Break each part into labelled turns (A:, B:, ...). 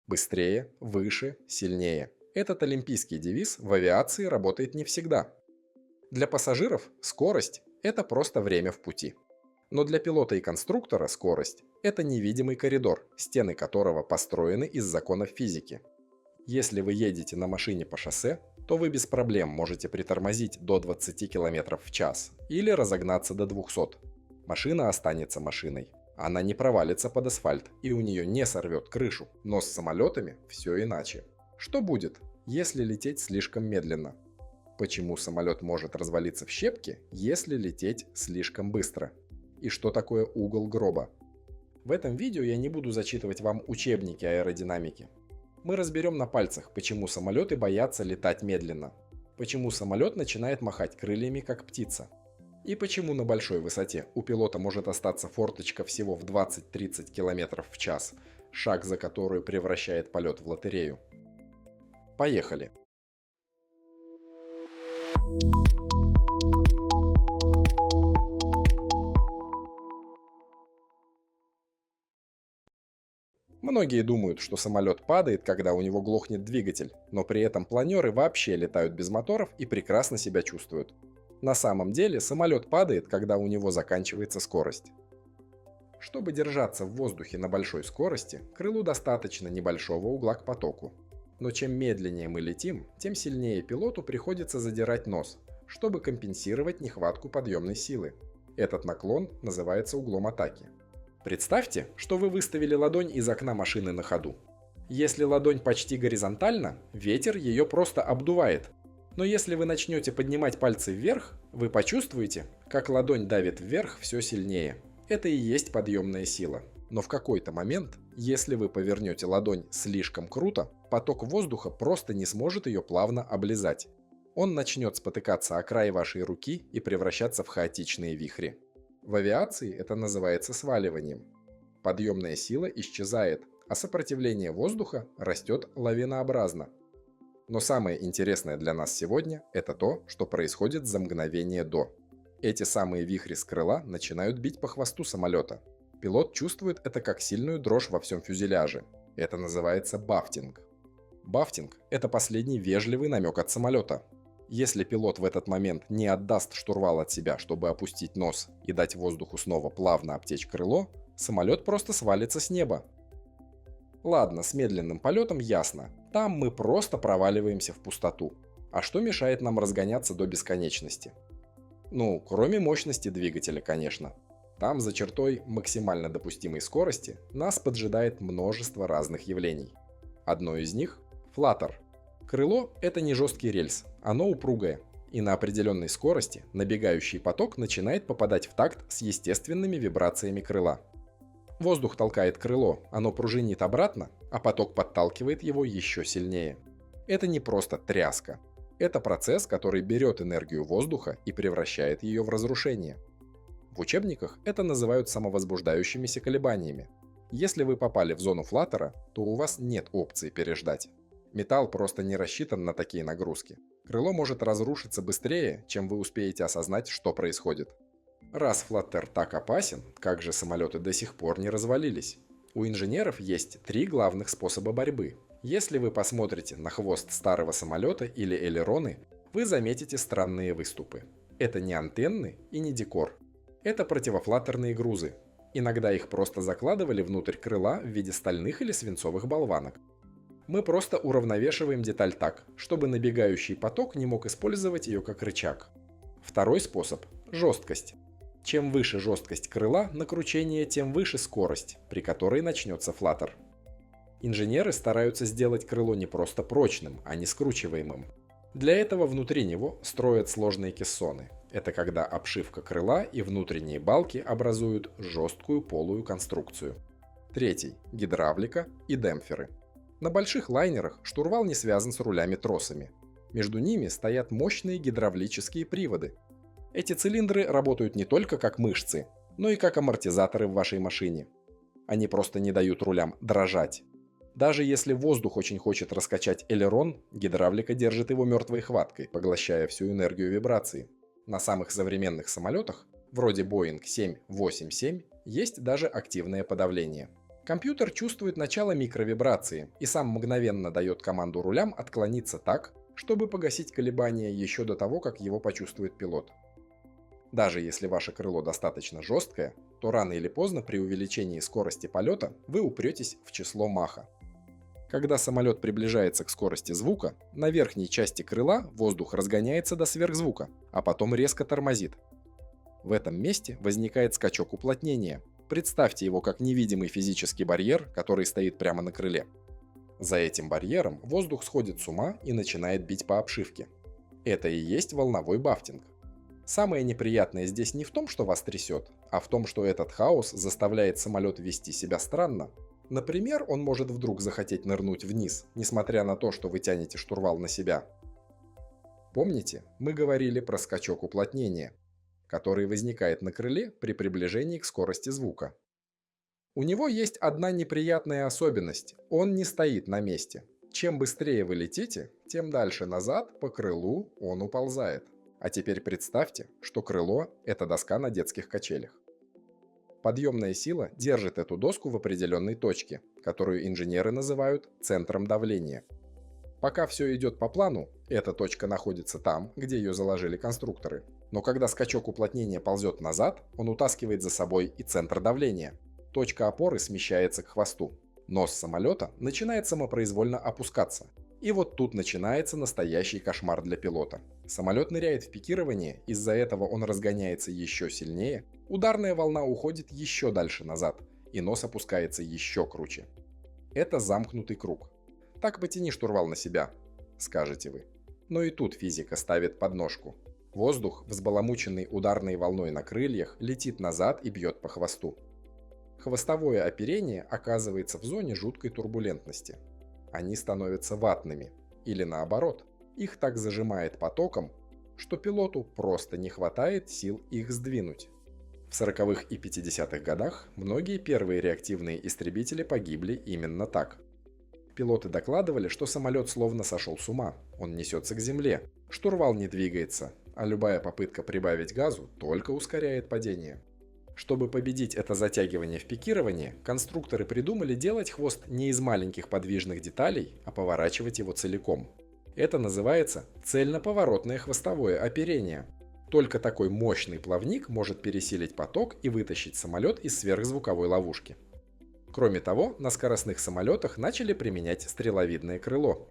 A: Быстрее, выше, сильнее. Этот олимпийский девиз в авиации работает не всегда. Для пассажиров скорость – это просто время в пути. Но для пилота и конструктора скорость – это невидимый коридор, стены которого построены из законов физики. Если вы едете на машине по шоссе, то вы без проблем можете притормозить до 20 км в час или разогнаться до 200. Машина останется машиной. Она не провалится под асфальт и у нее не сорвет крышу. Но с самолетами все иначе. Что будет, если лететь слишком медленно? Почему самолет может развалиться в щепки, если лететь слишком быстро? И что такое угол гроба? В этом видео я не буду зачитывать вам учебники аэродинамики. Мы разберем на пальцах, почему самолеты боятся летать медленно, почему самолет начинает махать крыльями, как птица, и почему на большой высоте у пилота может остаться форточка всего в 20-30 км в час, шаг за которую превращает полет в лотерею. Поехали! Многие думают, что самолет падает, когда у него глохнет двигатель, но при этом планеры вообще летают без моторов и прекрасно себя чувствуют. На самом деле самолет падает, когда у него заканчивается скорость. Чтобы держаться в воздухе на большой скорости, крылу достаточно небольшого угла к потоку. Но чем медленнее мы летим, тем сильнее пилоту приходится задирать нос, чтобы компенсировать нехватку подъемной силы. Этот наклон называется углом атаки. Представьте, что вы выставили ладонь из окна машины на ходу. Если ладонь почти горизонтальна, ветер ее просто обдувает. Но если вы начнете поднимать пальцы вверх, вы почувствуете, как ладонь давит вверх все сильнее. Это и есть подъемная сила. Но в какой-то момент, если вы повернете ладонь слишком круто, поток воздуха просто не сможет ее плавно облизать. Он начнет спотыкаться о край вашей руки и превращаться в хаотичные вихри. В авиации это называется сваливанием. Подъемная сила исчезает, а сопротивление воздуха растет лавинообразно. Но самое интересное для нас сегодня – это то, что происходит за мгновение до. Эти самые вихри с крыла начинают бить по хвосту самолета. Пилот чувствует это как сильную дрожь во всем фюзеляже. Это называется бафтинг. Бафтинг – это последний вежливый намек от самолета. Если пилот в этот момент не отдаст штурвал от себя, чтобы опустить нос и дать воздуху снова плавно обтечь крыло, самолет просто свалится с неба. Ладно, с медленным полетом ясно. Там мы просто проваливаемся в пустоту. А что мешает нам разгоняться до бесконечности? Ну, кроме мощности двигателя, конечно. Там, за чертой максимально допустимой скорости, нас поджидает множество разных явлений. Одно из них – флаттер. Крыло – это не жесткий рельс, оно упругое, и на определенной скорости набегающий поток начинает попадать в такт с естественными вибрациями крыла. Воздух толкает крыло, оно пружинит обратно, а поток подталкивает его еще сильнее. Это не просто тряска. Это процесс, который берет энергию воздуха и превращает ее в разрушение. В учебниках это называют самовозбуждающимися колебаниями. Если вы попали в зону флаттера, то у вас нет опции переждать. Металл просто не рассчитан на такие нагрузки. Крыло может разрушиться быстрее, чем вы успеете осознать, что происходит. Раз флаттер так опасен, как же самолеты до сих пор не развалились? У инженеров есть 3 главных способа борьбы. Если вы посмотрите на хвост старого самолета или элероны, вы заметите странные выступы. Это не антенны и не декор. Это противофлаттерные грузы. Иногда их просто закладывали внутрь крыла в виде стальных или свинцовых болванок. Мы просто уравновешиваем деталь так, чтобы набегающий поток не мог использовать ее как рычаг. Второй способ – жесткость. Чем выше жесткость крыла на кручение, тем выше скорость, при которой начнется флаттер. Инженеры стараются сделать крыло не просто прочным, а не скручиваемым. Для этого внутри него строят сложные кессоны. Это когда обшивка крыла и внутренние балки образуют жесткую полую конструкцию. Третий – гидравлика и демпферы. На больших лайнерах штурвал не связан с рулями-тросами. Между ними стоят мощные гидравлические приводы. Эти цилиндры работают не только как мышцы, но и как амортизаторы в вашей машине. Они просто не дают рулям дрожать. Даже если воздух очень хочет раскачать элерон, гидравлика держит его мертвой хваткой, поглощая всю энергию вибрации. На самых современных самолетах, вроде Boeing 787, есть даже активное подавление. Компьютер чувствует начало микровибрации и сам мгновенно дает команду рулям отклониться так, чтобы погасить колебания еще до того, как его почувствует пилот. Даже если ваше крыло достаточно жесткое, то рано или поздно при увеличении скорости полета вы упретесь в число Маха. Когда самолет приближается к скорости звука, на верхней части крыла воздух разгоняется до сверхзвука, а потом резко тормозит. В этом месте возникает скачок уплотнения. Представьте его как невидимый физический барьер, который стоит прямо на крыле. За этим барьером воздух сходит с ума и начинает бить по обшивке. Это и есть волновой бафтинг. Самое неприятное здесь не в том, что вас трясет, а в том, что этот хаос заставляет самолет вести себя странно. Например, он может вдруг захотеть нырнуть вниз, несмотря на то, что вы тянете штурвал на себя. Помните, мы говорили про скачок уплотнения, который возникает на крыле при приближении к скорости звука. У него есть одна неприятная особенность – он не стоит на месте. Чем быстрее вы летите, тем дальше назад по крылу он уползает. А теперь представьте, что крыло – это доска на детских качелях. Подъемная сила держит эту доску в определенной точке, которую инженеры называют центром давления. Пока все идет по плану, эта точка находится там, где ее заложили конструкторы. Но когда скачок уплотнения ползет назад, он утаскивает за собой и центр давления. Точка опоры смещается к хвосту. Нос самолета начинает самопроизвольно опускаться. И вот тут начинается настоящий кошмар для пилота. Самолет ныряет в пикирование, из-за этого он разгоняется еще сильнее, ударная волна уходит еще дальше назад, и нос опускается еще круче. Это замкнутый круг. Так потяни штурвал на себя, скажете вы. Но и тут физика ставит подножку. Воздух, взбаламученный ударной волной на крыльях, летит назад и бьет по хвосту. Хвостовое оперение оказывается в зоне жуткой турбулентности. Они становятся ватными, или наоборот, их так зажимает потоком, что пилоту просто не хватает сил их сдвинуть. В 40-х и 50-х годах многие первые реактивные истребители погибли именно так. Пилоты докладывали, что самолет словно сошел с ума, он несется к земле, штурвал не двигается, а любая попытка прибавить газу только ускоряет падение. Чтобы победить это затягивание в пикирование, конструкторы придумали делать хвост не из маленьких подвижных деталей, а поворачивать его целиком. Это называется цельно-поворотное хвостовое оперение. Только такой мощный плавник может пересилить поток и вытащить самолет из сверхзвуковой ловушки. Кроме того, на скоростных самолетах начали применять стреловидное крыло.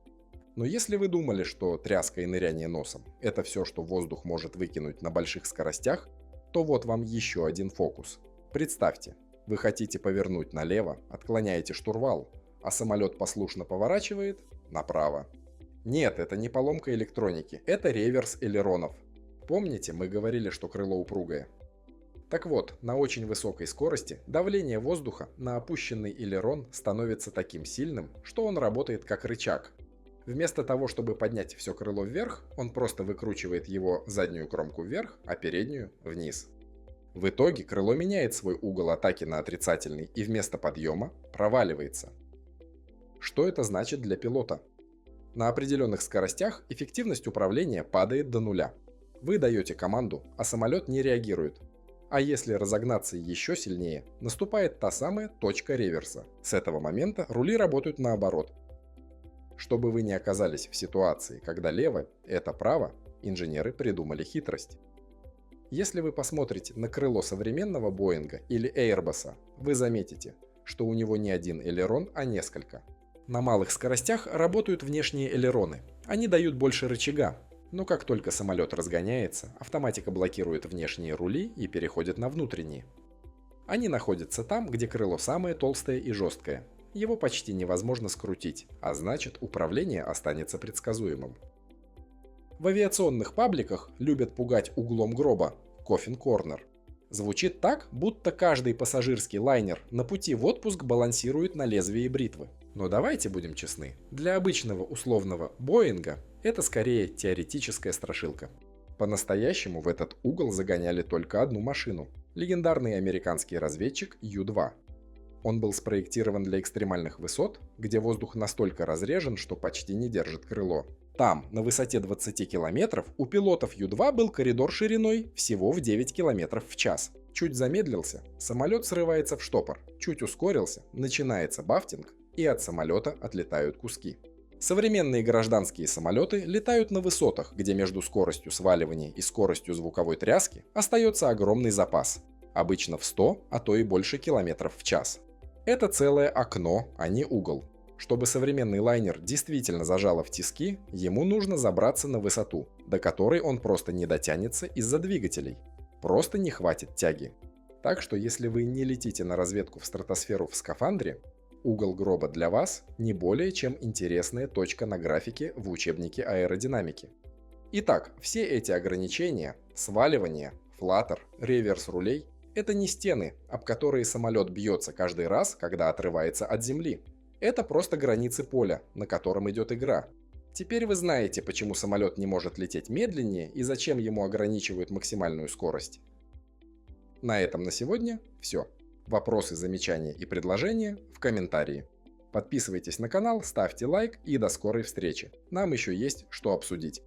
A: Но если вы думали, что тряска и ныряние носом – это все, что воздух может выкинуть на больших скоростях, то вот вам еще один фокус. Представьте, вы хотите повернуть налево, отклоняете штурвал, а самолет послушно поворачивает направо. Нет, это не поломка электроники, это реверс элеронов. Помните, мы говорили, что крыло упругое? Так вот, на очень высокой скорости давление воздуха на опущенный элерон становится таким сильным, что он работает как рычаг. Вместо того, чтобы поднять все крыло вверх, он просто выкручивает его заднюю кромку вверх, а переднюю вниз. В итоге крыло меняет свой угол атаки на отрицательный и вместо подъема проваливается. Что это значит для пилота? На определенных скоростях эффективность управления падает до нуля. Вы даете команду, а самолет не реагирует. А если разогнаться еще сильнее, наступает та самая точка реверса. С этого момента рули работают наоборот. Чтобы вы не оказались в ситуации, когда лево – это право, инженеры придумали хитрость. Если вы посмотрите на крыло современного Боинга или Airbus, вы заметите, что у него не один элерон, а несколько. На малых скоростях работают внешние элероны. Они дают больше рычага, но как только самолет разгоняется, автоматика блокирует внешние рули и переходит на внутренние. Они находятся там, где крыло самое толстое и жесткое. Его почти невозможно скрутить, а значит, управление останется предсказуемым. В авиационных пабликах любят пугать углом гроба – Coffin Corner. Звучит так, будто каждый пассажирский лайнер на пути в отпуск балансирует на лезвии бритвы. Но давайте будем честны, для обычного условного Боинга это скорее теоретическая страшилка. По-настоящему в этот угол загоняли только одну машину – легендарный американский разведчик Ю-2. Он был спроектирован для экстремальных высот, где воздух настолько разрежен, что почти не держит крыло. Там, на высоте 20 км, у пилотов Ю-2 был коридор шириной всего в 9 км в час. Чуть замедлился, самолет срывается в штопор, чуть ускорился, начинается бафтинг, и от самолета отлетают куски. Современные гражданские самолеты летают на высотах, где между скоростью сваливания и скоростью звуковой тряски остается огромный запас, обычно в 100, а то и больше километров в час. Это целое окно, а не угол. Чтобы современный лайнер действительно зажало в тиски, ему нужно забраться на высоту, до которой он просто не дотянется из-за двигателей. Просто не хватит тяги. Так что если вы не летите на разведку в стратосферу в скафандре, угол гроба для вас не более чем интересная точка на графике в учебнике аэродинамики. Итак, все эти ограничения, сваливание, флаттер, реверс рулей – это не стены, об которые самолет бьется каждый раз, когда отрывается от земли. Это просто границы поля, на котором идет игра. Теперь вы знаете, почему самолет не может лететь медленнее и зачем ему ограничивают максимальную скорость. На этом на сегодня все. Вопросы, замечания и предложения в комментарии. Подписывайтесь на канал, ставьте лайк и до скорой встречи. Нам еще есть что обсудить.